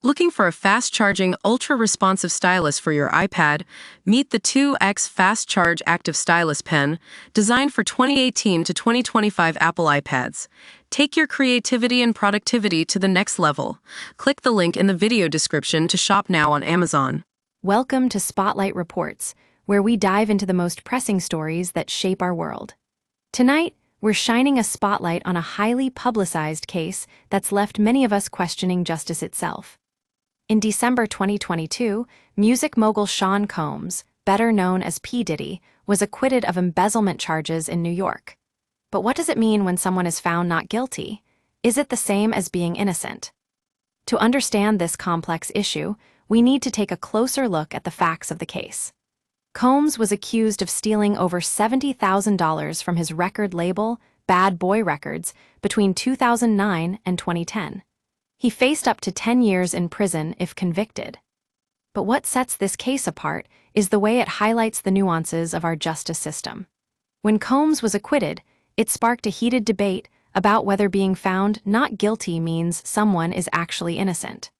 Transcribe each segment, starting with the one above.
Looking for a fast-charging, ultra-responsive stylus for your iPad? Meet the 2X Fast Charge Active Stylus Pen, designed for 2018 to 2025 Apple iPads. Take your creativity and productivity to the next level. Click the link in the video description to shop now on Amazon. Welcome to Spotlight Reports, where we dive into the most pressing stories that shape our world. Tonight, we're shining a spotlight on a highly publicized case that's left many of us questioning justice itself. In December 2022, music mogul Sean Combs, better known as P. Diddy, was acquitted of embezzlement charges in New York. But what does it mean when someone is found not guilty? Is it the same as being innocent? To understand this complex issue, we need to take a closer look at the facts of the case. Combs was accused of stealing over $70,000 from his record label, Bad Boy Records, between 2009 and 2010. He faced up to 10 years in prison if convicted. But what sets this case apart is the way it highlights the nuances of our justice system. When Combs was acquitted, it sparked a heated debate about whether being found not guilty means someone is actually innocent.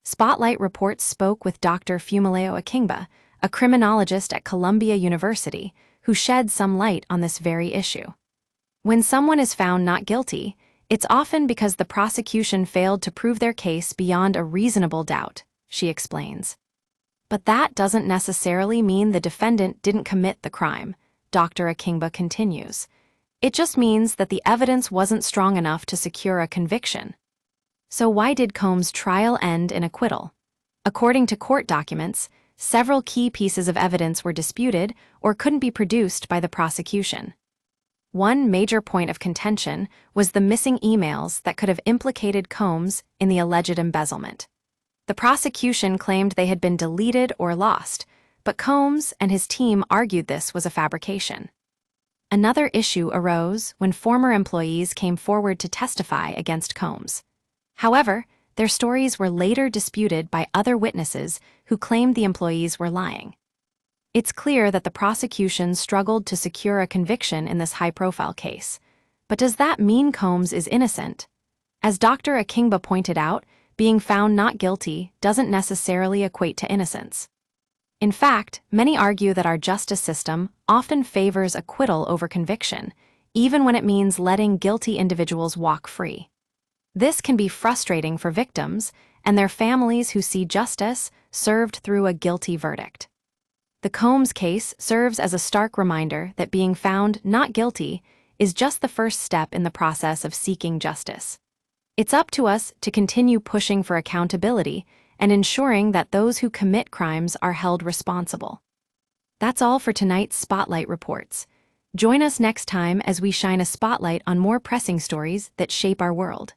Spotlight Reports spoke with Dr. Fumilayo Akingba, a criminologist at Columbia University, who shed some light on this very issue. When someone is found not guilty, it's often because the prosecution failed to prove their case beyond a reasonable doubt, she explains. But that doesn't necessarily mean the defendant didn't commit the crime, Dr. Akingba continues. It just means that the evidence wasn't strong enough to secure a conviction. So why did Combs' trial end in acquittal? According to court documents, several key pieces of evidence were disputed or couldn't be produced by the prosecution. One major point of contention was the missing emails that could have implicated Combs in the alleged embezzlement. The prosecution claimed they had been deleted or lost, but Combs and his team argued this was a fabrication. Another issue arose when former employees came forward to testify against Combs. However, their stories were later disputed by other witnesses who claimed the employees were lying. It's clear that the prosecution struggled to secure a conviction in this high-profile case. But does that mean Combs is innocent? As Dr. Akingba pointed out, being found not guilty doesn't necessarily equate to innocence. In fact, many argue that our justice system often favors acquittal over conviction, even when it means letting guilty individuals walk free. This can be frustrating for victims and their families who see justice served through a guilty verdict. The Combs case serves as a stark reminder that being found not guilty is just the first step in the process of seeking justice. It's up to us to continue pushing for accountability and ensuring that those who commit crimes are held responsible. That's all for tonight's Spotlight Reports. Join us next time as we shine a spotlight on more pressing stories that shape our world.